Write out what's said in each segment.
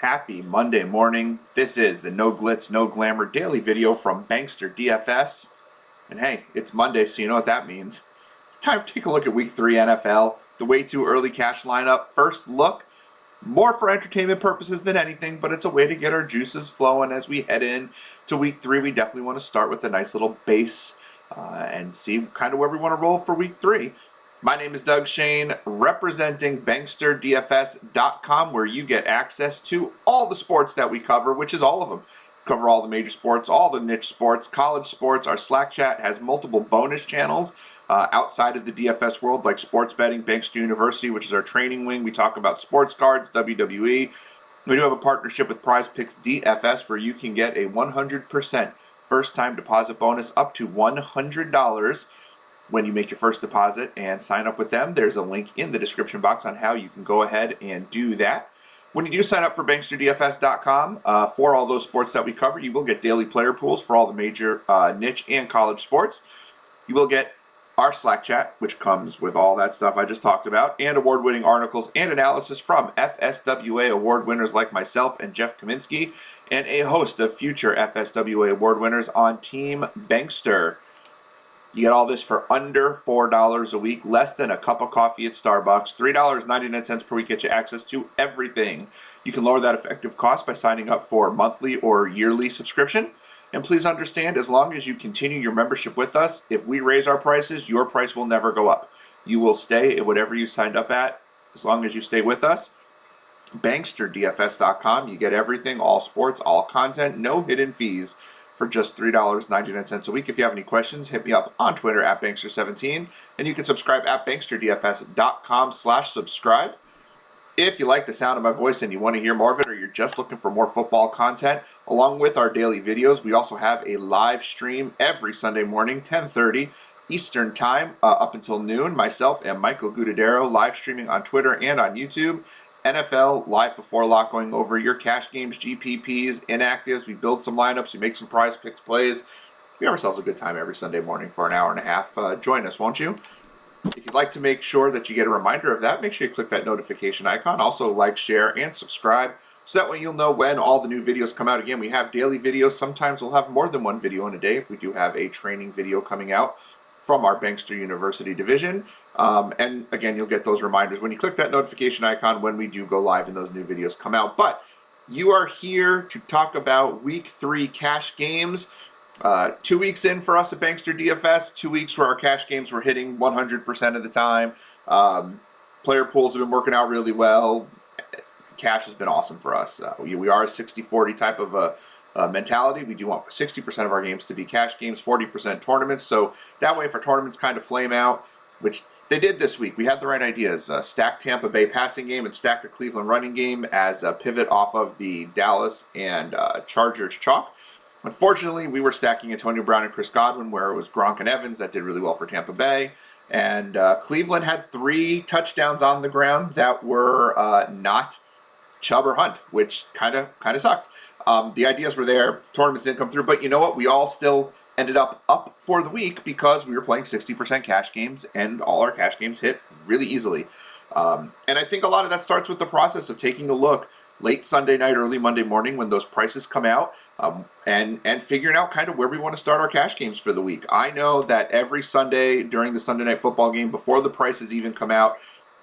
Happy Monday morning. This is the No Glitz, No Glamour daily video from Bankster DFS. And hey, it's Monday, so you know what that means. It's time to take a look at Week 3 NFL, the way too early cash lineup. First look, more for entertainment purposes than anything, but it's a way to get our juices flowing as we head in to Week 3. We definitely want to start with a nice little base and see kind of where we want to roll for Week 3. My name is Doug Shane, representing BanksterDFS.com, where you get access to all the sports that we cover, which is all of them. We cover all the major sports, all the niche sports, college sports. Our Slack chat has multiple bonus channels outside of the DFS world, like sports betting, Bankster University, which is our training wing. We talk about sports cards, WWE. We do have a partnership with Prize Picks DFS, where you can get a 100% first-time deposit bonus up to $100 when you make your first deposit and sign up with them. There's a link in the description box on how you can go ahead and do that. When you do sign up for BanksterDFS.com for all those sports that we cover, you will get daily player pools for all the major niche and college sports. You will get our Slack chat, which comes with all that stuff I just talked about, and award-winning articles and analysis from FSWA award winners like myself and Jeff Kaminsky, and a host of future FSWA award winners on Team Bankster. You get all this for under $4 a week, less than a cup of coffee at Starbucks. $3.99 per week gets you access to everything. You can lower that effective cost by signing up for monthly or yearly subscription. And please understand, as long as you continue your membership with us, if we raise our prices, your price will never go up. You will stay at whatever you signed up at, as long as you stay with us. BanksterDFS.com, you get everything, all sports, all content, no hidden fees, for just $3.99 a week. If you have any questions, hit me up on Twitter at Bankster17, and you can subscribe at BanksterDFS.com/subscribe. If you like the sound of my voice and you want to hear more of it, or you're just looking for more football content, along with our daily videos, we also have a live stream every Sunday morning, 10:30 Eastern Time, up until noon. Myself and Michael Gudadero live streaming on Twitter and on YouTube. NFL live before lock, going over your cash games, GPPs, inactives. We build some lineups, we make some prize picks plays. We have ourselves a good time every Sunday morning for an hour and a half. Join us, won't you? If you'd like to make sure that you get a reminder of that, make sure you click that notification icon. Also, like, share, and subscribe, so that way you'll know when all the new videos come out. Again, we have daily videos. Sometimes we'll have more than one video in a day if we do have a training video coming out from our Bankster University division. And again, you'll get those reminders when you click that notification icon when we do go live and those new videos come out. But you are here to talk about Week 3 cash games. 2 weeks in for us at Bankster DFS, 2 weeks where our cash games were hitting 100% of the time. Player pools have been working out really well. Cash has been awesome for us. We are a 60-40 type of mentality. We do want 60% of our games to be cash games, 40% tournaments. So that way, if our tournaments kind of flame out, which they did this week, we had the right ideas. Stack Tampa Bay passing game and stack the Cleveland running game as a pivot off of the Dallas and Chargers chalk. Unfortunately, we were stacking Antonio Brown and Chris Godwin, where it was Gronk and Evans. That did really well for Tampa Bay. And Cleveland had 3 touchdowns on the ground that were not Chubb or Hunt, which kind of sucked. The ideas were there, tournaments didn't come through, but you know what? We all still ended up for the week because we were playing 60% cash games, and all our cash games hit really easily. And I think a lot of that starts with the process of taking a look late Sunday night, early Monday morning when those prices come out, and figuring out kind of where we want to start our cash games for the week. I know that every Sunday during the Sunday night football game, before the prices even come out,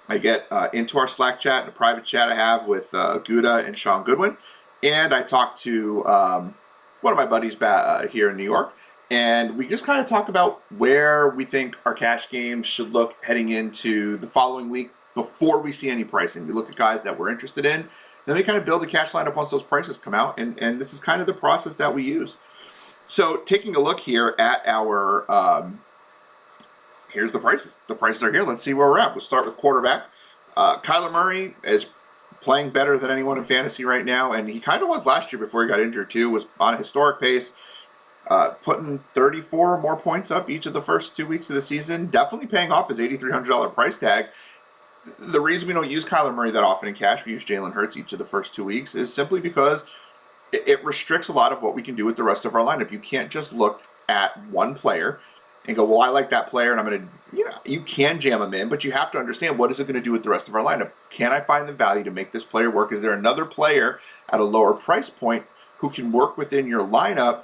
I get into our Slack chat and a private chat I have with Gouda and Sean Goodwin. And I talked to one of my buddies here in New York, and we just kind of talk about where we think our cash games should look heading into the following week before we see any pricing. We look at guys that we're interested in, and then we kind of build a cash lineup once those prices come out, and this is kind of the process that we use. So taking a look here at our, here's the prices. The prices are here. Let's see where we're at. We'll start with quarterback. Carla Murray is playing better than anyone in fantasy right now, and he kind of was last year before he got injured too. Was on a historic pace, putting 34 or more points up each of the first 2 weeks of the season. Definitely paying off his $8,300 price tag. The reason we don't use Kyler Murray that often in cash, we use Jalen Hurts each of the first 2 weeks, is simply because it restricts a lot of what we can do with the rest of our lineup. You can't just look at one player and go, well, I like that player, and I'm going to, you can jam him in, but you have to understand, what is it going to do with the rest of our lineup? Can I find the value to make this player work? Is there another player at a lower price point who can work within your lineup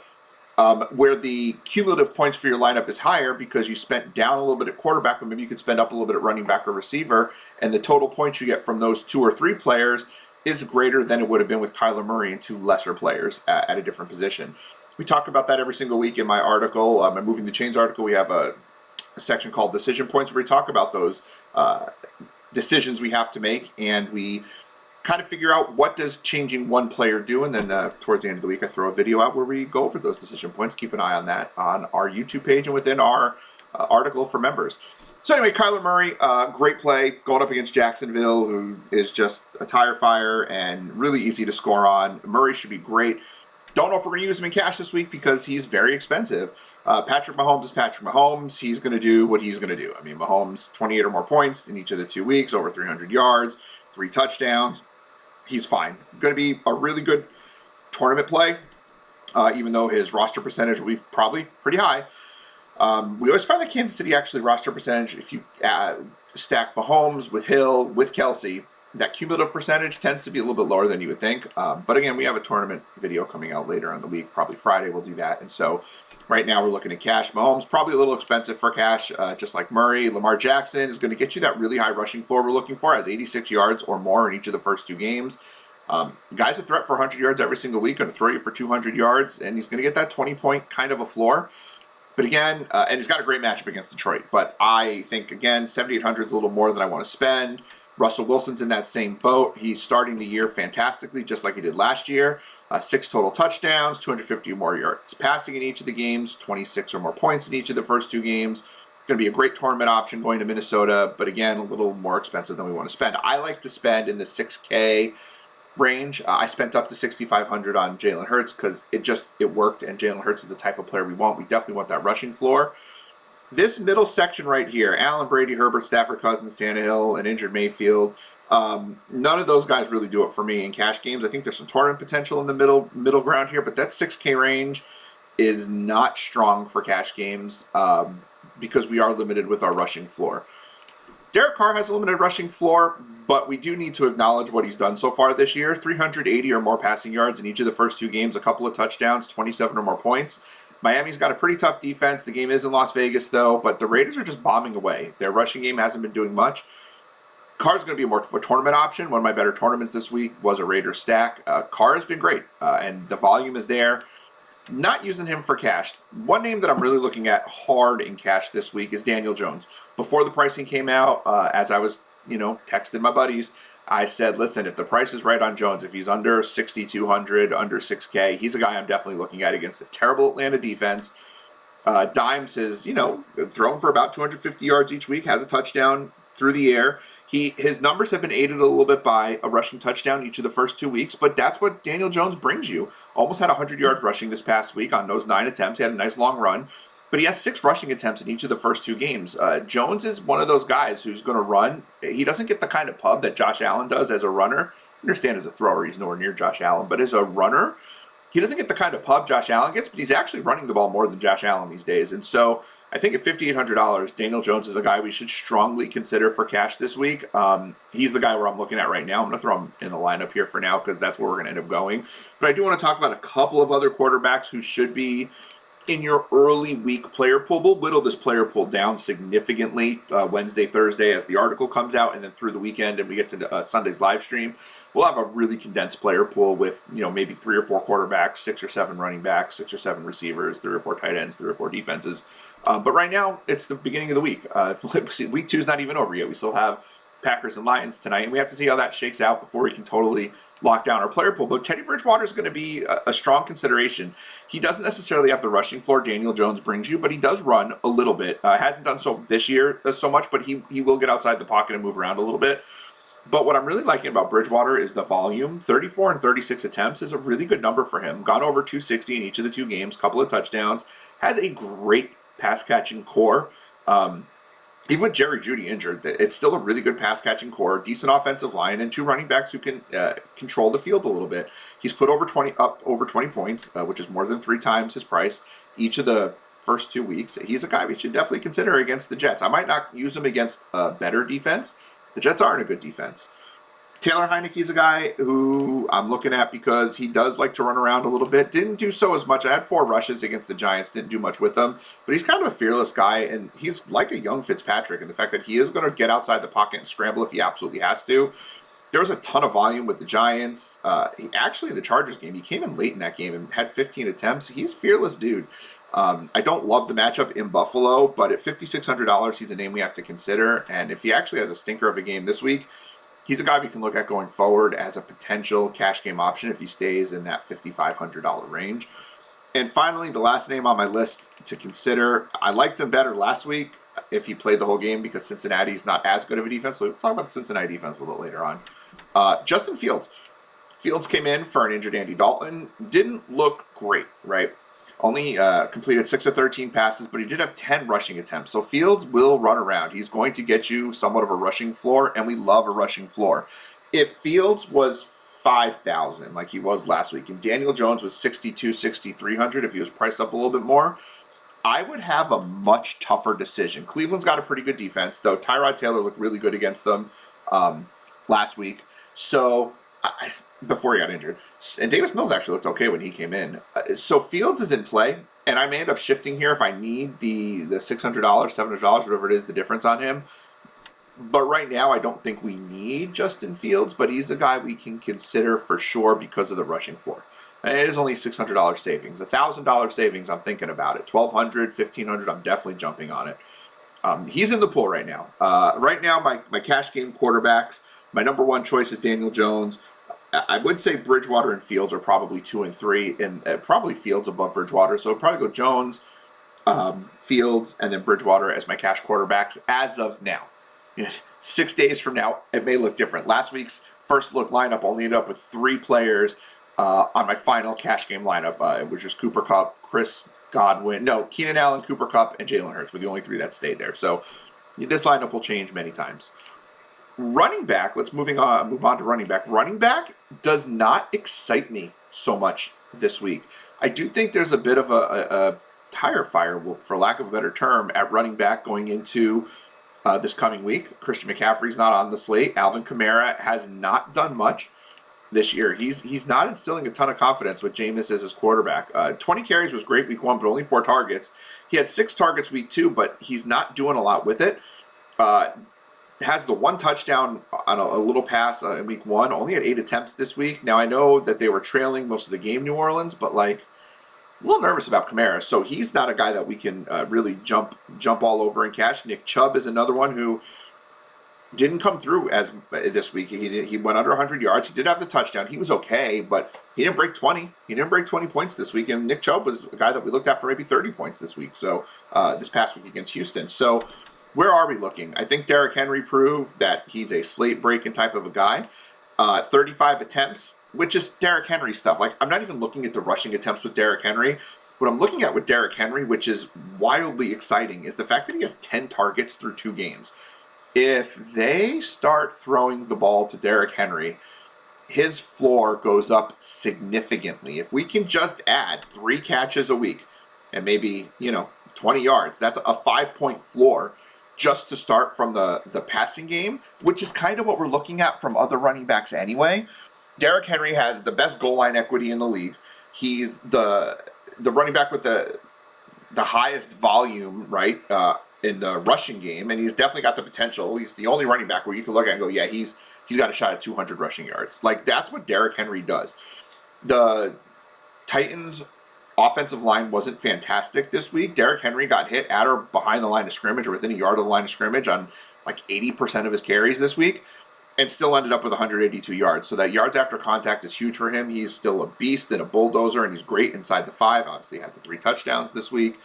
where the cumulative points for your lineup is higher because you spent down a little bit at quarterback, but maybe you could spend up a little bit at running back or receiver, and the total points you get from those 2 or 3 players is greater than it would have been with Carla Murray and 2 lesser players at a different position. We talk about that every single week in my article, my Moving the Chains article. We have a section called Decision Points where we talk about those decisions we have to make, and we kind of figure out what does changing one player do, and then towards the end of the week I throw a video out where we go over those decision points. Keep an eye on that on our YouTube page and within our article for members. So anyway, Kyler Murray, great play going up against Jacksonville, who is just a tire fire and really easy to score on. Murray should be great. Don't know if we're going to use him in cash this week because he's very expensive. Patrick Mahomes is Patrick Mahomes. He's going to do what he's going to do. I mean, Mahomes, 28 or more points in each of the 2 weeks, over 300 yards, 3 touchdowns. He's fine. Going to be a really good tournament play, even though his roster percentage will be probably pretty high. We always find that Kansas City actually roster percentage, if you stack Mahomes with Hill, with Kelsey, that cumulative percentage tends to be a little bit lower than you would think. But again, we have a tournament video coming out later on the week. Probably Friday we'll do that. And so right now we're looking at cash. Mahomes probably a little expensive for cash, just like Murray. Lamar Jackson is going to get you that really high rushing floor we're looking for. Has 86 yards or more in each of the first 2 games. Guy's a threat for 100 yards every single week. Going to throw you for 200 yards. And he's going to get that 20-point kind of a floor. But again, and he's got a great matchup against Detroit. But I think, again, 7,800 is a little more than I want to spend. Russell Wilson's in that same boat. He's starting the year fantastically, just like he did last year. 6 total touchdowns, 250 or more yards passing in each of the games, 26 or more points in each of the first 2 games. Going to be a great tournament option going to Minnesota, but again, a little more expensive than we want to spend. I like to spend in the 6K range. I spent up to 6,500 on Jalen Hurts because it worked, and Jalen Hurts is the type of player we want. We definitely want that rushing floor. This middle section right here, Allen, Brady, Herbert, Stafford, Cousins, Tannehill, and injured Mayfield, none of those guys really do it for me in cash games. I think there's some tournament potential in the middle ground here, but that 6K range is not strong for cash games because we are limited with our rushing floor. Derek Carr has a limited rushing floor, but we do need to acknowledge what he's done so far this year. 380 or more passing yards in each of the first 2 games, a couple of touchdowns, 27 or more points. Miami's got a pretty tough defense. The game is in Las Vegas, though, but the Raiders are just bombing away. Their rushing game hasn't been doing much. Carr's going to be more of a tournament option. One of my better tournaments this week was a Raiders stack. Carr has been great, and the volume is there. Not using him for cash. One name that I'm really looking at hard in cash this week is Daniel Jones. Before the pricing came out, as I was, texting my buddies, I said, listen, if the price is right on Jones, if he's under 6,200, under 6K, he's a guy I'm definitely looking at against a terrible Atlanta defense. Dimes has, thrown for about 250 yards each week, has a touchdown through the air. His numbers have been aided a little bit by a rushing touchdown each of the first 2 weeks, but that's what Daniel Jones brings you. Almost had 100 yards rushing this past week on those 9 attempts. He had a nice long run, but he has 6 rushing attempts in each of the first 2 games. Jones is one of those guys who's going to run. He doesn't get the kind of pub that Josh Allen does as a runner. I understand as a thrower, he's nowhere near Josh Allen, but as a runner, he doesn't get the kind of pub Josh Allen gets, but he's actually running the ball more than Josh Allen these days. And so I think at $5,800, Daniel Jones is a guy we should strongly consider for cash this week. He's the guy where I'm looking at right now. I'm going to throw him in the lineup here for now because that's where we're going to end up going. But I do want to talk about a couple of other quarterbacks who should be in your early week player pool. We'll whittle this player pool down significantly Wednesday, Thursday as the article comes out, and then through the weekend and we get to Sunday's live stream. We'll have a really condensed player pool with, maybe 3 or 4 quarterbacks, 6 or 7 running backs, 6 or 7 receivers, 3 or 4 tight ends, 3 or 4 defenses. But right now, it's the beginning of the week. Week 2 is not even over yet. We still have Packers and Lions tonight, and we have to see how that shakes out before we can totally lock down our player pool. But Teddy Bridgewater is going to be a strong consideration. He doesn't necessarily have the rushing floor Daniel Jones brings you, but he does run a little bit. Hasn't done so this year so much, but he will get outside the pocket and move around a little bit. But what I'm really liking about Bridgewater is the volume. 34 and 36 attempts is a really good number for him. Gone over 260 in each of the 2 games, couple of touchdowns. Has a great pass-catching core. Even with Jerry Jeudy injured, it's still a really good pass-catching core, decent offensive line, and 2 running backs who can control the field a little bit. He's put up over 20 points, which is more than 3 times his price. Each of the first 2 weeks. He's a guy we should definitely consider against the Jets. I might not use him against a better defense. The Jets aren't a good defense. Taylor Heineke's a guy who I'm looking at because he does like to run around a little bit. Didn't do so as much. I had 4 rushes against the Giants. Didn't do much with them. But he's kind of a fearless guy, and he's like a young Fitzpatrick in the fact that he is going to get outside the pocket and scramble if he absolutely has to. There was a ton of volume with the Giants. Actually, in the Chargers game, he came in late in that game and had 15 attempts. He's a fearless dude. I don't love the matchup in Buffalo, but at $5,600, he's a name we have to consider. And if he actually has a stinker of a game this week, he's a guy we can look at going forward as a potential cash game option if he stays in that $5,500 range. And finally, the last name on my list to consider, I liked him better last week if he played the whole game because Cincinnati's not as good of a defense. So we'll talk about the Cincinnati defense a little bit later on. Justin Fields. Fields came in for an injured Andy Dalton. Didn't look great, right? Only completed 6 of 13 passes, but he did have 10 rushing attempts. So Fields will run around. He's going to get you somewhat of a rushing floor, and we love a rushing floor. If Fields was 5,000 like he was last week, and Daniel Jones was 6,200, 6,300 if he was priced up a little bit more, I would have a much tougher decision. Cleveland's got a pretty good defense, though Tyrod Taylor looked really good against them last week. So before he got injured. And Davis Mills actually looked okay when he came in. So Fields is in play, and I may end up shifting here if I need the $600, $700, whatever it is, the difference on him. But right now, I don't think we need Justin Fields, but he's a guy we can consider for sure because of the rushing floor. And it is only $600 savings. $1,000 savings, I'm thinking about it. $1,200, $1,500, I'm definitely jumping on it. He's in the pool right now. Right now, my cash game quarterbacks, my number one choice is Daniel Jones. I would say Bridgewater and Fields are probably 2 and 3, and probably Fields above Bridgewater. So I'd probably go Jones, Fields, and then Bridgewater as my cash quarterbacks as of now. 6 days from now, it may look different. Last week's first look lineup only ended up with 3 players on my final cash game lineup, which was Cooper Kupp, Keenan Allen, Cooper Kupp, and Jalen Hurts were the only 3 that stayed there. So this lineup will change many times. Running back, let's move on to running back. Running back does not excite me so much this week. I do think there's a bit of a tire fire, for lack of a better term, at running back going into this coming week. Christian McCaffrey's not on the slate. Alvin Kamara has not done much this year. He's not instilling a ton of confidence with Jameis as his quarterback. 20 carries was great week 1, but only 4 targets. He had 6 targets week 2, but he's not doing a lot with it. Has the 1 touchdown on a little pass in week 1. Only had 8 attempts this week. Now, I know that they were trailing most of the game, New Orleans, but a little nervous about Kamara. So he's not a guy that we can really jump all over in cash. Nick Chubb is another one who didn't come through as this week. He went under 100 yards. He did have the touchdown. He was okay, but he didn't break 20. He didn't break 20 points this week. And Nick Chubb was a guy that we looked at for maybe 30 points this week. So this past week against Houston. So where are we looking? I think Derrick Henry proved that he's a slate breaking type of a guy. 35 attempts, which is Derrick Henry stuff. I'm not even looking at the rushing attempts with Derrick Henry. What I'm looking at with Derrick Henry, which is wildly exciting, is the fact that he has 10 targets through 2 games. If they start throwing the ball to Derrick Henry, his floor goes up significantly. If we can just add 3 catches a week and maybe, 20 yards, that's a 5-point floor just to start from the passing game, which is kind of what we're looking at from other running backs anyway. Derrick Henry has the best goal line equity in the league. He's the running back with the highest volume, right, in the rushing game, and he's definitely got the potential. He's the only running back where you can look at and go, yeah, he's got a shot at 200 rushing yards. That's what Derrick Henry does. The Titans' offensive line wasn't fantastic this week. Derrick Henry got hit at or behind the line of scrimmage or within a yard of the line of scrimmage on 80% of his carries this week and still ended up with 182 yards. So that yards after contact is huge for him. He's still a beast and a bulldozer, and he's great inside the 5. Obviously had the 3 touchdowns this week.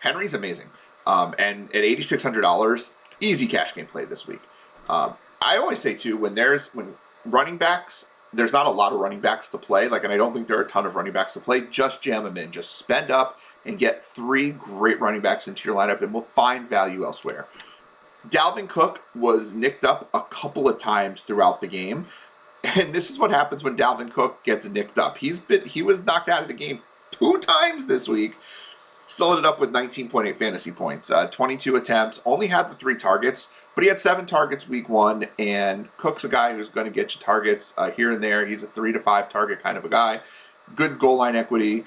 Henry's amazing. And at $8,600, easy cash game play this week. I always say, too, when running backs, there's not a lot of running backs to play, and I don't think there are a ton of running backs to play. Just jam them in. Just spend up and get 3 great running backs into your lineup, and we'll find value elsewhere. Dalvin Cook was nicked up a couple of times throughout the game, and this is what happens when Dalvin Cook gets nicked up. He was knocked out of the game 2 times this week. Still ended up with 19.8 fantasy points, 22 attempts, only had the 3 targets, but he had 7 targets week 1, and Cook's a guy who's going to get you targets here and there. He's a 3 to 5 target kind of a guy. Good goal line equity.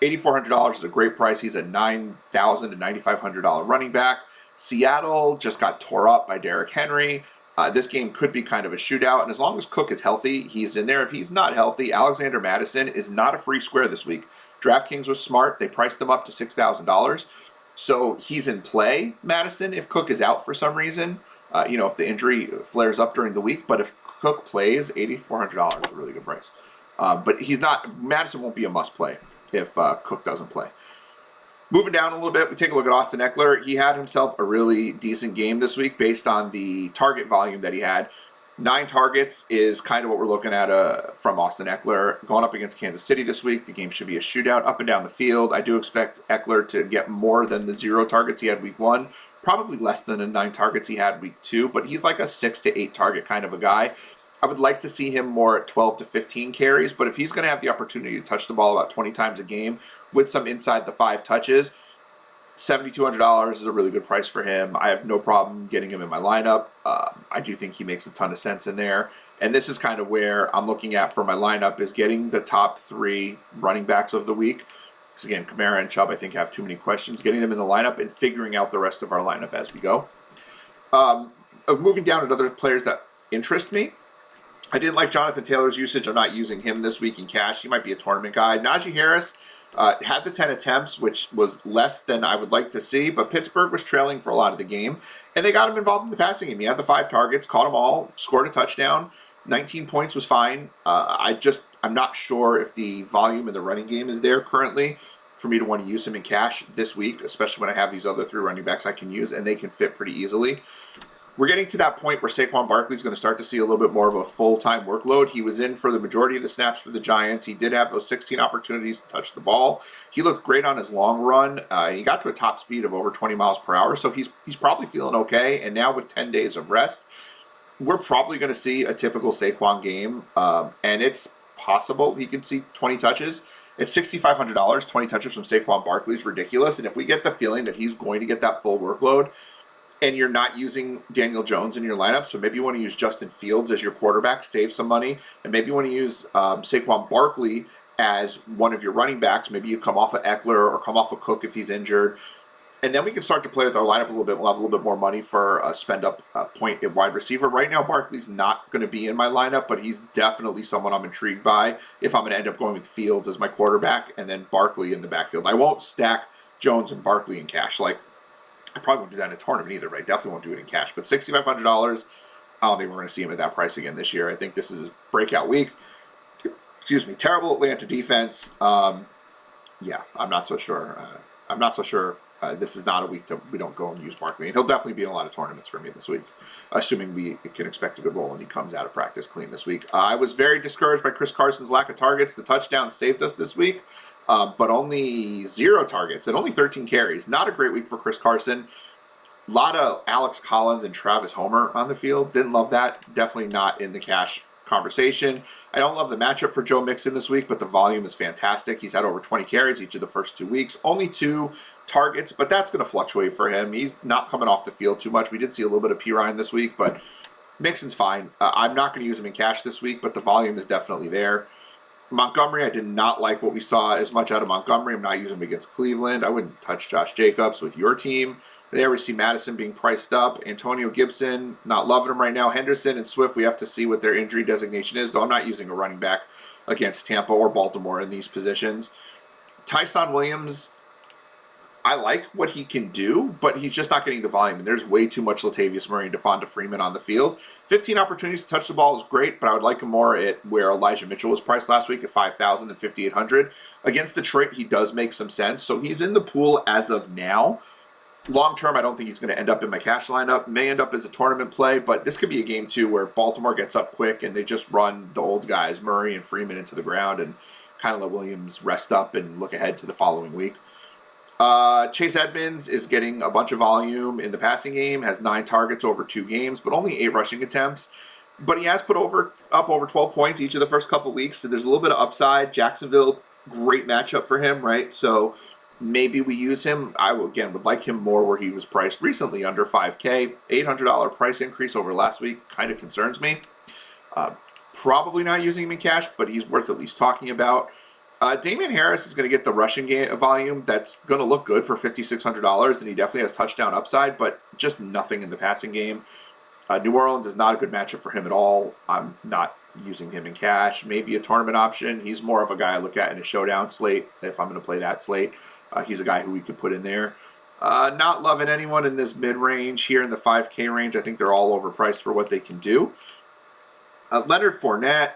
$8,400 is a great price. He's a $9,000 to $9,500 running back. Seattle just got tore up by Derrick Henry. This game could be kind of a shootout, and as long as Cook is healthy, he's in there. If he's not healthy, Alexander Mattison is not a free square this week. DraftKings was smart. They priced him up to $6,000. So he's in play, Madison, if Cook is out for some reason. If the injury flares up during the week. But if Cook plays, $8,400 is a really good price. But he's not. Madison won't be a must play if Cook doesn't play. Moving down a little bit, we take a look at Austin Eckler. He had himself a really decent game this week based on the target volume that he had. 9 targets is kind of what we're looking at from Austin Eckler. Going up against Kansas City this week, the game should be a shootout up and down the field. I do expect Eckler to get more than the 0 targets he had week 1. Probably less than the 9 targets he had week 2, but he's like a 6 to 8 target kind of a guy. I would like to see him more at 12 to 15 carries, but if he's going to have the opportunity to touch the ball about 20 times a game with some inside the 5 touches, $7,200 is a really good price for him. I have no problem getting him in my lineup. I do think he makes a ton of sense in there. And this is kind of where I'm looking at for my lineup is getting the top 3 running backs of the week. Because again, Kamara and Chubb I think have too many questions. Getting them in the lineup and figuring out the rest of our lineup as we go. Moving down to other players that interest me. I didn't like Jonathan Taylor's usage. I'm not using him this week in cash. He might be a tournament guy. Naji Harris had the 10 attempts, which was less than I would like to see, but Pittsburgh was trailing for a lot of the game, and they got him involved in the passing game. He had the 5 targets, caught them all, scored a touchdown. 19 points was fine. I'm not sure if the volume in the running game is there currently for me to want to use him in cash this week, especially when I have these other 3 running backs I can use, and they can fit pretty easily. We're getting to that point where Saquon Barkley is going to start to see a little bit more of a full-time workload. He was in for the majority of the snaps for the Giants. He did have those 16 opportunities to touch the ball. He looked great on his long run. He got to a top speed of over 20 miles per hour, so he's probably feeling okay. And now with 10 days of rest, we're probably going to see a typical Saquon game, and it's possible he could see 20 touches. It's $6,500. 20 touches from Saquon Barkley is ridiculous, and if we get the feeling that he's going to get that full workload, and you're not using Daniel Jones in your lineup, so maybe you want to use Justin Fields as your quarterback, save some money, and maybe you want to use Saquon Barkley as one of your running backs. Maybe you come off of Eckler or come off of Cook if he's injured, and then we can start to play with our lineup a little bit. We'll have a little bit more money for a spend-up point at wide receiver. Right now, Barkley's not going to be in my lineup, but he's definitely someone I'm intrigued by if I'm going to end up going with Fields as my quarterback and then Barkley in the backfield. I won't stack Jones and Barkley in cash. I probably won't do that in a tournament either, but I definitely won't do it in cash. But $6,500, I don't think we're going to see him at that price again this year. I think this is his breakout week. Excuse me. Terrible Atlanta defense. I'm not so sure. This is not a week that we don't go and use Barkley. And he'll definitely be in a lot of tournaments for me this week, assuming we can expect a good role and he comes out of practice clean this week. I was very discouraged by Chris Carson's lack of targets. The touchdown saved us this week. But only 0 targets and only 13 carries. Not a great week for Chris Carson. A lot of Alex Collins and Travis Homer on the field. Didn't love that. Definitely not in the cash conversation. I don't love the matchup for Joe Mixon this week, but the volume is fantastic. He's had over 20 carries each of the first 2 weeks. Only 2 targets, but that's going to fluctuate for him. He's not coming off the field too much. We did see a little bit of Pirine this week, but Mixon's fine. I'm not going to use him in cash this week, but the volume is definitely there. Montgomery, I did not like what we saw as much out of Montgomery. I'm not using him against Cleveland. I wouldn't touch Josh Jacobs with your team. There we see Madison being priced up. Antonio Gibson, not loving him right now. Henderson and Swift, we have to see what their injury designation is, though I'm not using a running back against Tampa or Baltimore in these positions. Tyson Williams, I like what he can do, but he's just not getting the volume. And there's way too much Latavius Murray and Devonta Freeman on the field. 15 opportunities to touch the ball is great, but I would like him more at where Elijah Mitchell was priced last week at $5,000 and $5,800. Against Detroit, he does make some sense. So he's in the pool as of now. Long term, I don't think he's going to end up in my cash lineup. May end up as a tournament play, but this could be a game too where Baltimore gets up quick and they just run the old guys, Murray and Freeman, into the ground and kind of let Williams rest up and look ahead to the following week. Chase Edmonds is getting a bunch of volume in the passing game, has 9 targets over 2 games, but only 8 rushing attempts. But he has put up over 12 points each of the first couple weeks, so there's a little bit of upside. Jacksonville, great matchup for him, right? So maybe we use him. I again would like him more where he was priced recently, under 5K. $800 price increase over last week kind of concerns me. Probably not using him in cash, but he's worth at least talking about. Damian Harris is going to get the rushing volume that's going to look good for $5,600, and he definitely has touchdown upside, but just nothing in the passing game. New Orleans is not a good matchup for him at all. I'm not using him in cash. Maybe a tournament option. He's more of a guy I look at in a showdown slate if I'm going to play that slate. He's a guy who we could put in there. Not loving anyone in this mid-range here in the 5K range. I think they're all overpriced for what they can do. Leonard Fournette,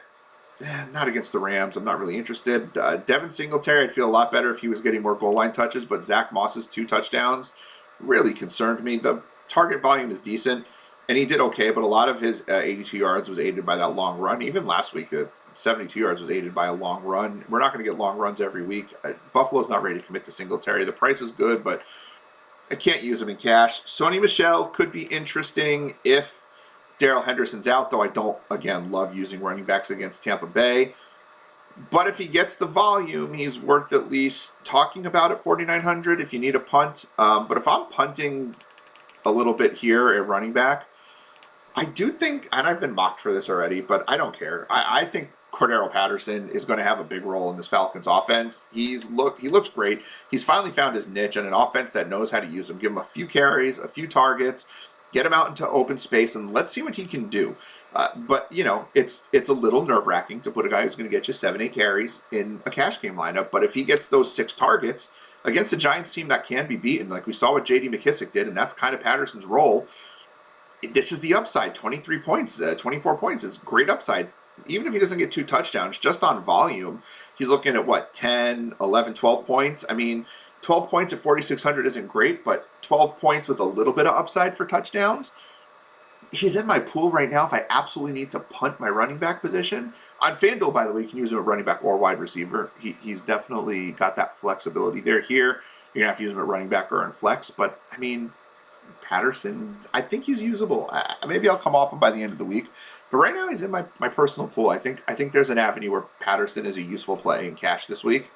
not against the Rams. I'm not really interested. Devin Singletary, I'd feel a lot better if he was getting more goal line touches, but Zach Moss's 2 touchdowns really concerned me. The target volume is decent, and he did okay, but a lot of his 82 yards was aided by that long run. Even last week, 72 yards was aided by a long run. We're not going to get long runs every week. Buffalo's not ready to commit to Singletary. The price is good, but I can't use him in cash. Sony Michel could be interesting if Darrell Henderson's out, though I don't, again, love using running backs against Tampa Bay. But if he gets the volume, he's worth at least talking about at $4,900 if you need a punt. But if I'm punting a little bit here at running back, I do think, and I've been mocked for this already, but I don't care. I think Cordero Patterson is going to have a big role in this Falcons offense. He looks great. He's finally found his niche in an offense that knows how to use him. Give him a few carries, a few targets, get him out into open space, and let's see what he can do. But, you know, it's a little nerve-wracking to put a guy who's going to get you 7-8 carries in a cash game lineup. But if he gets those 6 targets against a Giants team that can be beaten, like we saw what J.D. McKissic did, and that's kind of Patterson's role, this is the upside. 23 points, 24 points is great upside. Even if he doesn't get 2 touchdowns, just on volume, he's looking at, what, 10, 11, 12 points? I mean, 12 points at 4,600 isn't great, but 12 points with a little bit of upside for touchdowns. He's in my pool right now if I absolutely need to punt my running back position. On FanDuel, by the way, you can use him at running back or wide receiver. He's definitely got that flexibility there. Here, you're going to have to use him at running back or in flex, but, I mean, Patterson's, I think he's usable. Maybe I'll come off him by the end of the week. But right now, he's in my personal pool. I think there's an avenue where Patterson is a useful play in cash this week.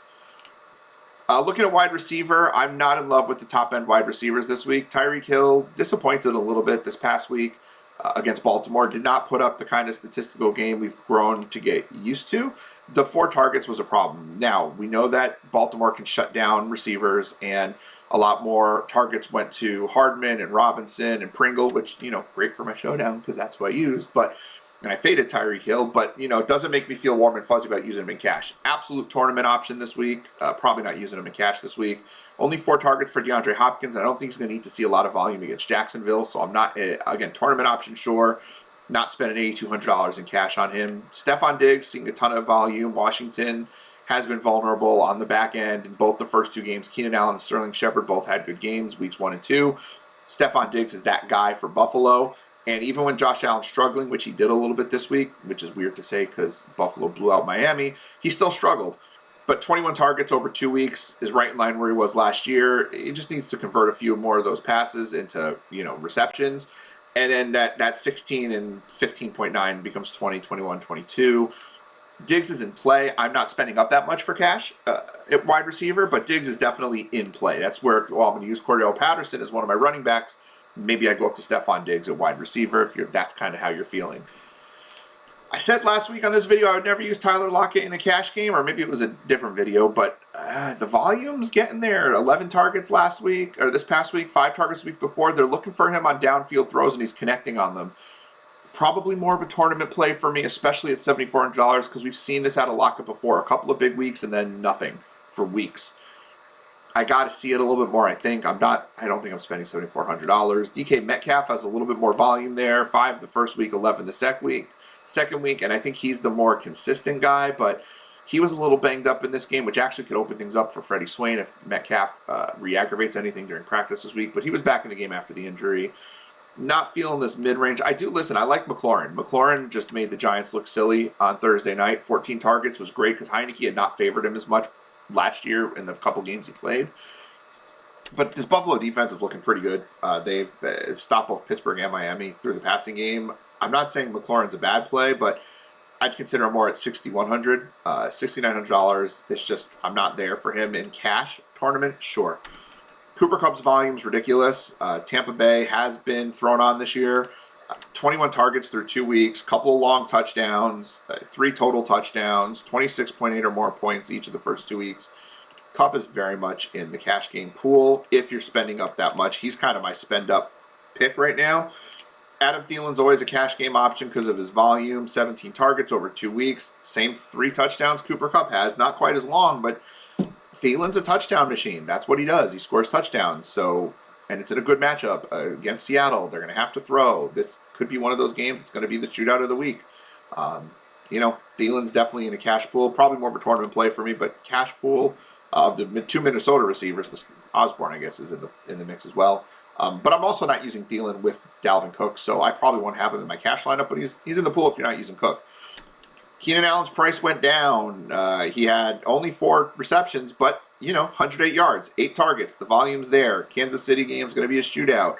Looking at wide receiver, I'm not in love with the top-end wide receivers this week. Tyreek Hill, disappointed a little bit this past week against Baltimore. Did not put up the kind of statistical game we've grown to get used to. The 4 targets was a problem. Now, we know that Baltimore can shut down receivers, and a lot more targets went to Hardman and Robinson and Pringle, which, you know, great for my showdown because that's what I used. And I faded Tyreek Hill, but, you know, it doesn't make me feel warm and fuzzy about using him in cash. Absolute tournament option this week. Probably not using him in cash this week. Only 4 targets for DeAndre Hopkins. I don't think he's going to need to see a lot of volume against Jacksonville, so I'm not, again, tournament option, sure. Not spending $8,200 in cash on him. Stephon Diggs, seeing a ton of volume. Washington has been vulnerable on the back end in both the first 2 games. Keenan Allen and Sterling Shepard both had good games, weeks 1 and 2. Stephon Diggs is that guy for Buffalo. And even when Josh Allen's struggling, which he did a little bit this week, which is weird to say because Buffalo blew out Miami, he still struggled. But 21 targets over 2 weeks is right in line where he was last year. He just needs to convert a few more of those passes into, you know, receptions. And then that 16 and 15.9 becomes 20, 21, 22. Diggs is in play. I'm not spending up that much for cash at wide receiver, but Diggs is definitely in play. That's where, I'm going to use Cordero Patterson as one of my running backs. Maybe I go up to Stephon Diggs at wide receiver if that's kind of how you're feeling. I said last week on this video I would never use Tyler Lockett in a cash game, or maybe it was a different video, but the volume's getting there. 11 targets last week, or this past week, 5 targets the week before. They're looking for him on downfield throws, and he's connecting on them. Probably more of a tournament play for me, especially at $7,400, because we've seen this out of Lockett before. A couple of big weeks and then nothing for weeks. I got to see it a little bit more, I think. I don't think I'm spending $7,400. DK Metcalf has a little bit more volume there. 5 the first week, 11 the second week, and I think he's the more consistent guy, but he was a little banged up in this game, which actually could open things up for Freddie Swain if Metcalf re-aggravates anything during practice this week, but he was back in the game after the injury. Not feeling this mid-range. I like McLaurin. McLaurin just made the Giants look silly on Thursday night. 14 targets was great because Heineke had not favored him as much last year in the couple games he played. But this Buffalo defense is looking pretty good. They've stopped both Pittsburgh and Miami through the passing game. I'm not saying McLaurin's a bad play, but I'd consider him more at $6,100. $6,900 is just, I'm not there for him in cash tournament? Sure. Cooper Kupp's volume's ridiculous. Tampa Bay has been thrown on this year. 21 targets through 2 weeks, couple of long touchdowns, 3 total touchdowns, 26.8 or more points each of the first 2 weeks. Kupp is very much in the cash game pool if you're spending up that much. He's kind of my spend up pick right now. Adam Thielen's always a cash game option because of his volume. 17 targets over 2 weeks. Same 3 touchdowns Cooper Kupp has. Not quite as long, but Thielen's a touchdown machine. That's what he does. He scores touchdowns. So, and it's in a good matchup against Seattle. They're going to have to throw. This could be one of those games. It's going to be the shootout of the week. You know, Thielen's definitely in a cash pool. Probably more of a tournament play for me, but cash pool of the 2 Minnesota receivers. Osborne, I guess, is in the mix as well. But I'm also not using Thielen with Dalvin Cook, so I probably won't have him in my cash lineup, but he's in the pool if you're not using Cook. Keenan Allen's price went down. He had only 4 receptions, but, 108 yards, 8 targets. The volume's there. Kansas City game's going to be a shootout.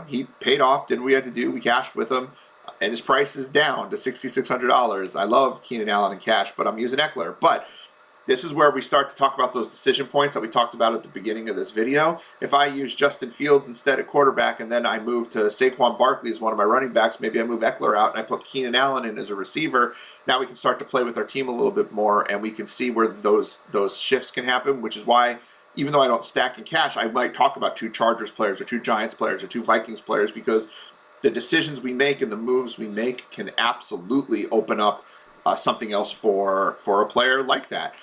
He paid off, did what we had to do. We cashed with him, and his price is down to $6,600. I love Keenan Allen in cash, but I'm using Eckler. But this is where we start to talk about those decision points that we talked about at the beginning of this video. If I use Justin Fields instead at quarterback and then I move to Saquon Barkley as one of my running backs, maybe I move Eckler out and I put Keenan Allen in as a receiver, now we can start to play with our team a little bit more and we can see where those shifts can happen, which is why, even though I don't stack in cash, I might talk about 2 Chargers players or 2 Giants players or 2 Vikings players because the decisions we make and the moves we make can absolutely open up something else for a player like that.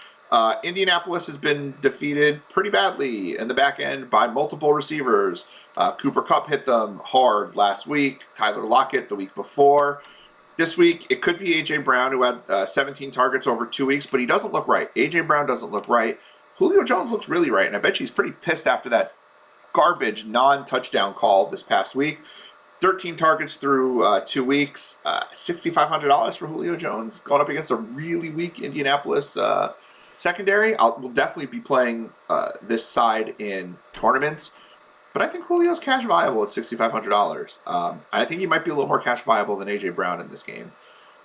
Indianapolis has been defeated pretty badly in the back end by multiple receivers. Cooper Kupp hit them hard last week. Tyler Lockett the week before. This week, it could be A.J. Brown, who had 17 targets over 2 weeks, but he doesn't look right. A.J. Brown doesn't look right. Julio Jones looks really right, and I bet he's pretty pissed after that garbage non-touchdown call this past week. 13 targets through 2 weeks. $6,500 for Julio Jones going up against a really weak Indianapolis secondary. We'll definitely be playing this side in tournaments, but I think Julio's cash viable at $6,500. I think he might be a little more cash viable than A.J. Brown in this game.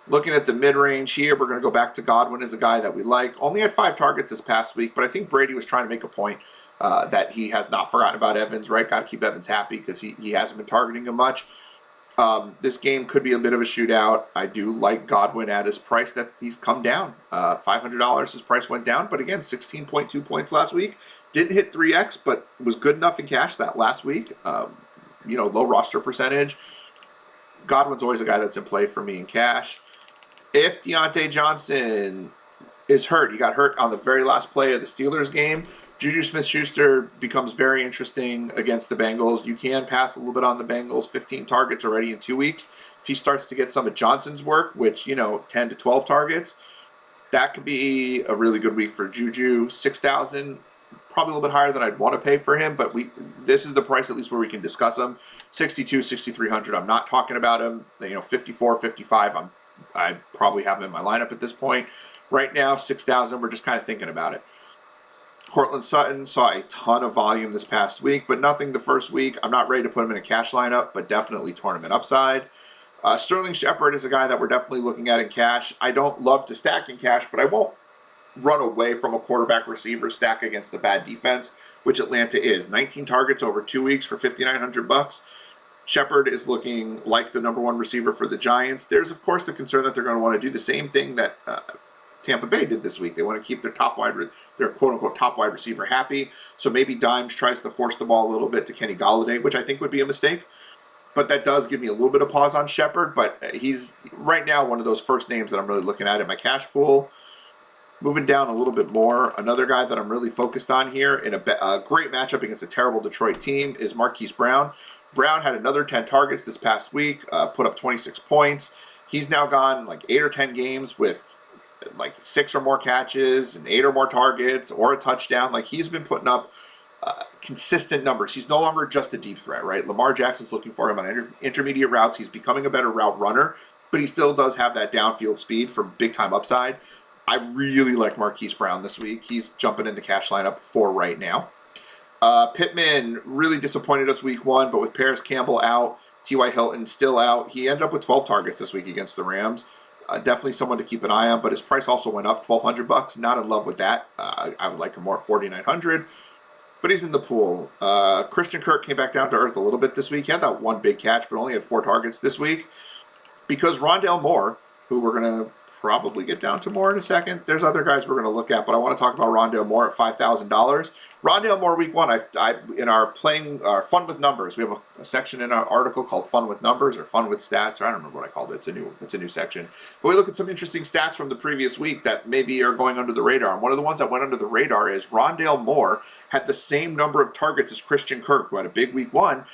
Looking at the mid-range here, we're going to go back to Godwin as a guy that we like. Only had 5 targets this past week, but I think Brady was trying to make a point that he has not forgotten about Evans, right? Got to keep Evans happy because he hasn't been targeting him much. This game could be a bit of a shootout. I do like Godwin at his price that he's come down. $500 his price went down, but again, 16.2 points last week. Didn't hit 3x, but was good enough in cash that last week. Low roster percentage. Godwin's always a guy that's in play for me in cash. If Deontay Johnson is hurt, he got hurt on the very last play of the Steelers game. Juju Smith-Schuster becomes very interesting against the Bengals. You can pass a little bit on the Bengals. 15 targets already in 2 weeks. If he starts to get some of Johnson's work, which, 10 to 12 targets, that could be a really good week for Juju. $6,000, probably a little bit higher than I'd want to pay for him, but this is the price at least where we can discuss him. $6,200, $6,300, I'm not talking about him. $54, $55, I'd probably have him in my lineup at this point. Right now, $6,000, we're just kind of thinking about it. Cortland Sutton saw a ton of volume this past week, but nothing the first week. I'm not ready to put him in a cash lineup, but definitely tournament upside. Sterling Shepard is a guy that we're definitely looking at in cash. I don't love to stack in cash, but I won't run away from a quarterback receiver stack against the bad defense, which Atlanta is. 19 targets over 2 weeks for $5,900. Shepard is looking like the #1 receiver for the Giants. There's, of course, the concern that they're going to want to do the same thing that Tampa Bay did this week. They want to keep their quote-unquote top wide receiver happy. So maybe Dimes tries to force the ball a little bit to Kenny Golladay, which I think would be a mistake. But that does give me a little bit of pause on Shepard. But he's right now one of those first names that I'm really looking at in my cash pool. Moving down a little bit more, another guy that I'm really focused on here in a great matchup against a terrible Detroit team is Marquise Brown. Brown had another 10 targets this past week, put up 26 points. He's now gone like 8 or 10 games with like 6 or more catches and 8 or more targets or a touchdown. Like, he's been putting up consistent numbers. He's no longer just a deep threat, right? Lamar Jackson's looking for him on intermediate routes. He's becoming a better route runner, but he still does have that downfield speed for big-time upside. I really like Marquise Brown this week. He's jumping in the cash lineup for right now. Pittman really disappointed us week 1, but with Paris Campbell out, T.Y. Hilton still out, he ended up with 12 targets this week against the Rams. Definitely someone to keep an eye on, but his price also went up $1,200. Not in love with that. I would like him more at $4,900. But he's in the pool. Christian Kirk came back down to earth a little bit this week. He had that one big catch, but only had 4 targets this week. Because Rondale Moore, who we're going to probably get down to more in a second. There's other guys we're going to look at, but I want to talk about Rondale Moore at $5,000. Rondale Moore week 1, I in our Fun with Numbers, we have a section in our article called Fun with Numbers or Fun with Stats, or I don't remember what I called it. It's a new section. But we look at some interesting stats from the previous week that maybe are going under the radar. And one of the ones that went under the radar is Rondale Moore had the same number of targets as Christian Kirk, who had a big week 1,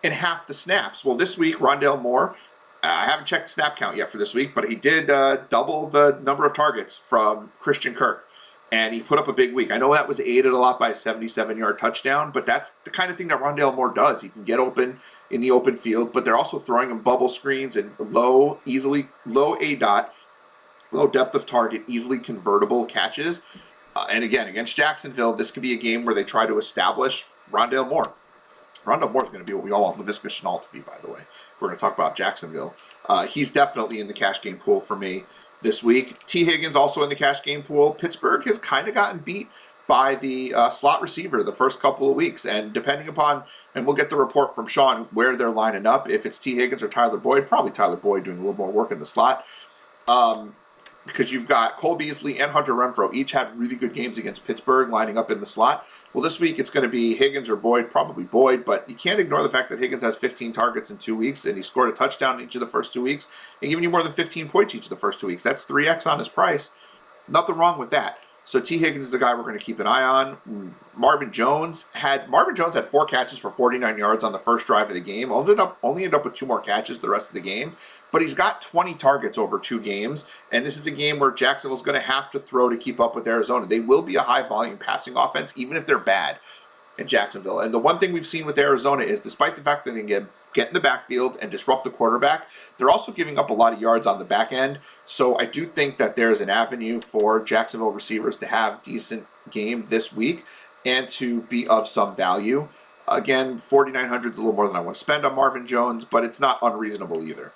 in half the snaps. Well, this week, Rondale Moore, I haven't checked the snap count yet for this week, but he did double the number of targets from Christian Kirk, and he put up a big week. I know that was aided a lot by a 77-yard touchdown, but that's the kind of thing that Rondale Moore does. He can get open in the open field, but they're also throwing him bubble screens and low ADOT, low depth of target, easily convertible catches. And again, against Jacksonville, this could be a game where they try to establish Rondale Moore. Rondale Moore is going to be what we all want Laviska Shenault to be, by the way. If we're going to talk about Jacksonville. He's definitely in the cash game pool for me this week. T. Higgins also in the cash game pool. Pittsburgh has kind of gotten beat by the slot receiver the first couple of weeks. And depending upon, and we'll get the report from Sean where they're lining up, if it's T. Higgins or Tyler Boyd, probably Tyler Boyd doing a little more work in the slot. Because you've got Cole Beasley and Hunter Renfro each had really good games against Pittsburgh lining up in the slot. Well, this week it's going to be Higgins or Boyd, probably Boyd, but you can't ignore the fact that Higgins has 15 targets in 2 weeks, and he scored a touchdown in each of the first 2 weeks, and giving you more than 15 points each of the first 2 weeks. That's 3x on his price. Nothing wrong with that. So T. Higgins is a guy we're going to keep an eye on. Marvin Jones had 4 catches for 49 yards on the first drive of the game. Only ended up with 2 more catches the rest of the game. But he's got 20 targets over 2 games. And this is a game where Jacksonville's going to have to throw to keep up with Arizona. They will be a high-volume passing offense, even if they're bad in Jacksonville. And the one thing we've seen with Arizona is despite the fact that they can get in the backfield and disrupt the quarterback, they're also giving up a lot of yards on the back end. So I do think that there's an avenue for Jacksonville receivers to have decent game this week and to be of some value. Again, $4,900 is a little more than I want to spend on Marvin Jones, but it's not unreasonable either.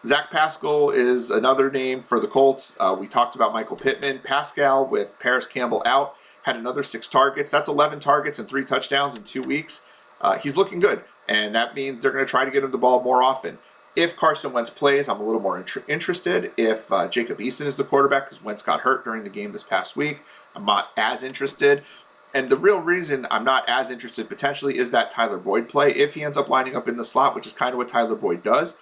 Zac Pascal is another name for the Colts. We talked about Michael Pittman. Pascal, with Paris Campbell out, had another 6 targets. That's 11 targets and 3 touchdowns in 2 weeks. He's looking good, and that means they're going to try to get him the ball more often. If Carson Wentz plays, I'm a little more interested. If Jacob Eason is the quarterback, because Wentz got hurt during the game this past week, I'm not as interested. And the real reason I'm not as interested potentially is that Tyler Boyd play. If he ends up lining up in the slot, which is kind of what Tyler Boyd does,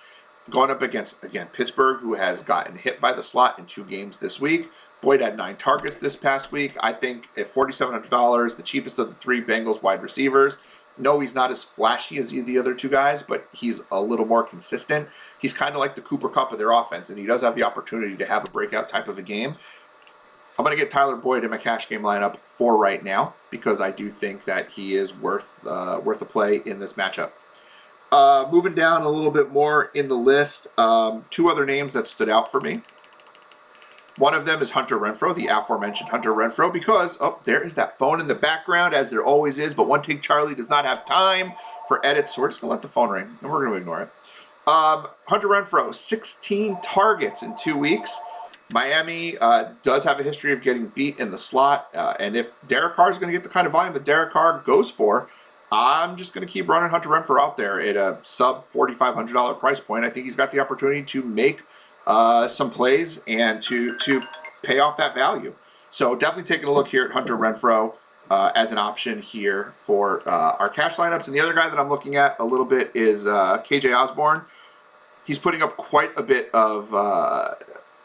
going up against, again, Pittsburgh, who has gotten hit by the slot in 2 games this week. Boyd had 9 targets this past week. I think at $4,700, the cheapest of the 3 Bengals wide receivers. No, he's not as flashy as the other 2 guys, but he's a little more consistent. He's kind of like the Cooper Kupp of their offense, and he does have the opportunity to have a breakout type of a game. I'm going to get Tyler Boyd in my cash game lineup for right now because I do think that he is worth a play in this matchup. Moving down a little bit more in the list, 2 other names that stood out for me. One of them is Hunter Renfro, the aforementioned Hunter Renfro, because, oh, there is that phone in the background, as there always is, but One Take Charlie does not have time for edits, so we're just going to let the phone ring, and we're going to ignore it. Hunter Renfro, 16 targets in 2 weeks. Miami does have a history of getting beat in the slot, and if Derek Carr is going to get the kind of volume that Derek Carr goes for, I'm just going to keep running Hunter Renfro out there at a sub $4,500 price point. I think he's got the opportunity to make some plays and to pay off that value. So definitely taking a look here at Hunter Renfro as an option here for our cash lineups. And the other guy that I'm looking at a little bit is KJ Osborne. He's putting up quite a bit of,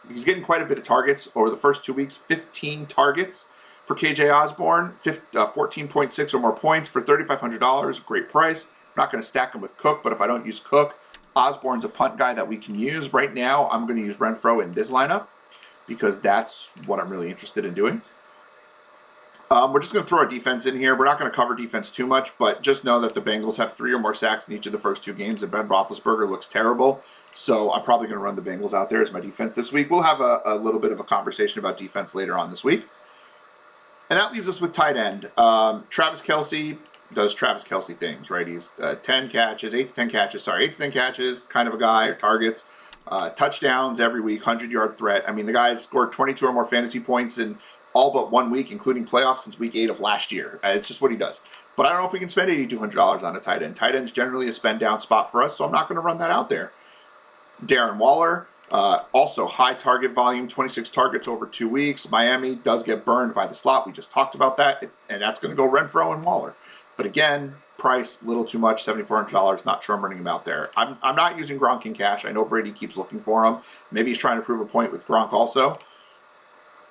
he's getting quite a bit of targets over the first 2 weeks, 15 targets for KJ Osborne, 14.6 or more points for $3,500, great price. I'm not going to stack him with Cook, but if I don't use Cook, Osborne's a punt guy that we can use. Right now, I'm going to use Renfro in this lineup because that's what I'm really interested in doing. We're just going to throw our defense in here. We're not going to cover defense too much, but just know that the Bengals have 3 or more sacks in each of the first 2 games, and Ben Roethlisberger looks terrible. So I'm probably going to run the Bengals out there as my defense this week. We'll have a little bit of a conversation about defense later on this week. And that leaves us with tight end. Travis Kelce does Travis Kelce things, right? He's 8 to 10 catches, kind of a guy, or targets. Touchdowns every week, 100-yard threat. I mean, the guy's scored 22 or more fantasy points in all but 1 week, including playoffs since week 8 of last year. It's just what he does. But I don't know if we can spend $8,200 on a tight end. Tight end's generally a spend down spot for us, so I'm not going to run that out there. Darren Waller, also high target volume, 26 targets over 2 weeks. Miami does get burned by the slot. We just talked about that, and that's going to go Renfro and Waller. But again, price, little too much, $7,400. Not sure I'm running him out there. I'm not using Gronk in cash. I know Brady keeps looking for him. Maybe he's trying to prove a point with Gronk also.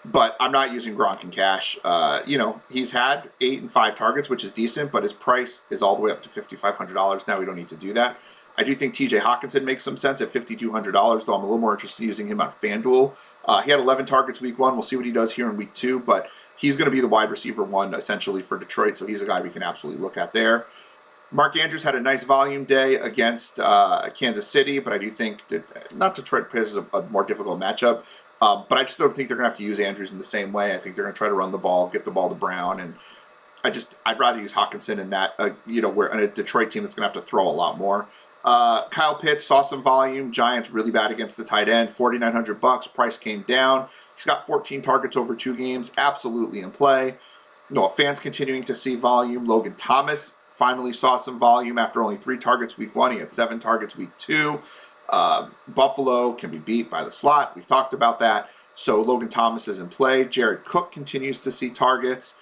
But I'm not using Gronk in cash. He's had 8 and 5 targets, which is decent, but his price is all the way up to $5,500. Now we don't need to do that. I do think TJ Hawkinson makes some sense at $5,200, though I'm a little more interested in using him on FanDuel. He had 11 targets week 1. We'll see what he does here in week 2, but he's going to be the wide receiver 1 essentially for Detroit, so he's a guy we can absolutely look at there. Mark Andrews had a nice volume day against Kansas City, but I do think that, not Detroit because it's a more difficult matchup, but I just don't think they're going to have to use Andrews in the same way. I think they're going to try to run the ball, get the ball to Brown, and I'd rather use Hawkinson in that, we're in a Detroit team that's going to have to throw a lot more. Kyle Pitts saw some volume. Giants really bad against the tight end. $4,900. Price came down. He's got 14 targets over 2 games. Absolutely in play. Noah Fant's continuing to see volume. Logan Thomas finally saw some volume after only 3 targets week 1. He had 7 targets week 2. Buffalo can be beat by the slot. We've talked about that. So Logan Thomas is in play. Jared Cook continues to see targets.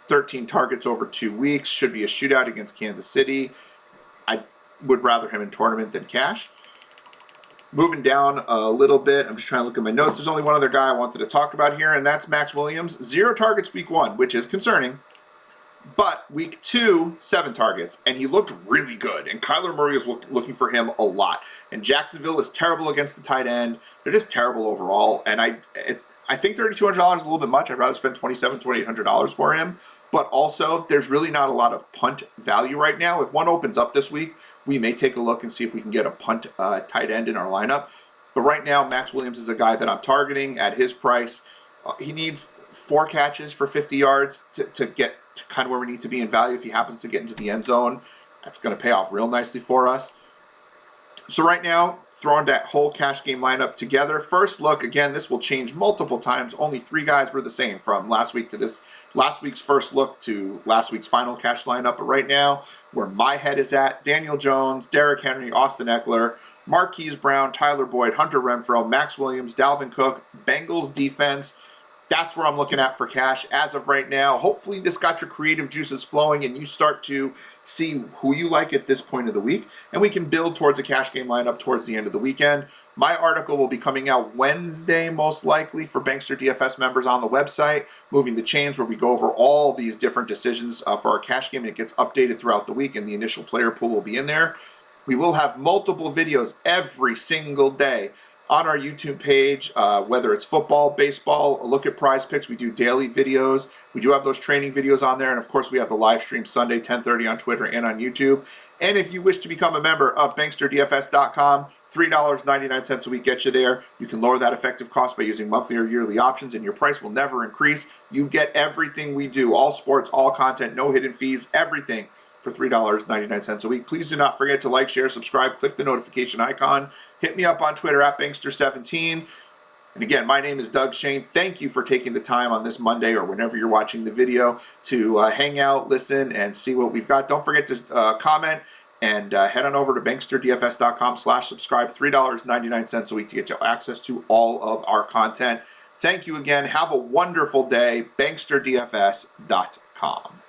13 targets over 2 weeks. Should be a shootout against Kansas City. I would rather him in tournament than cash. Moving down a little bit, I'm just trying to look at my notes. There's only one other guy I wanted to talk about here, and that's Max Williams. 0 targets week 1, which is concerning. But week 2, 7 targets, and he looked really good. And Kyler Murray is looking for him a lot. And Jacksonville is terrible against the tight end. They're just terrible overall. And I think $3,200 is a little bit much. I'd rather spend $2,700, $2,800 for him. But also, there's really not a lot of punt value right now. If one opens up this week, we may take a look and see if we can get a punt tight end in our lineup. But right now, Max Williams is a guy that I'm targeting at his price. He needs 4 catches for 50 yards to get to kind of where we need to be in value. If he happens to get into the end zone, that's going to pay off real nicely for us. So right now, throwing that whole cash game lineup together. First look, again, this will change multiple times. Only 3 guys were the same from last week to this. Last week's first look to last week's final cash lineup. But right now, where my head is at, Daniel Jones, Derrick Henry, Austin Eckler, Marquise Brown, Tyler Boyd, Hunter Renfro, Max Williams, Dalvin Cook, Bengals defense. That's where I'm looking at for cash as of right now. Hopefully this got your creative juices flowing and you start to see who you like at this point of the week. And we can build towards a cash game lineup towards the end of the weekend. My article will be coming out Wednesday, most likely, for Bankster DFS members on the website, Moving the Chains, where we go over all these different decisions for our cash game. And it gets updated throughout the week, and the initial player pool will be in there. We will have multiple videos every single day on our YouTube page, whether it's football, baseball, a look at prize picks. We do daily videos. We do have those training videos on there. And of course, we have the live stream Sunday, 10:30 on Twitter and on YouTube. And if you wish to become a member of BanksterDFS.com, $3.99 a week gets you there. You can lower that effective cost by using monthly or yearly options, and your price will never increase. You get everything we do, all sports, all content, no hidden fees, everything for $3.99 a week. Please do not forget to like, share, subscribe, click the notification icon. Hit me up on Twitter at Bankster17. And again, my name is Doug Shane. Thank you for taking the time on this Monday or whenever you're watching the video to hang out, listen, and see what we've got. Don't forget to comment and head on over to BanksterDFS.com/subscribe. $3.99 a week to get you access to all of our content. Thank you again. Have a wonderful day. BanksterDFS.com.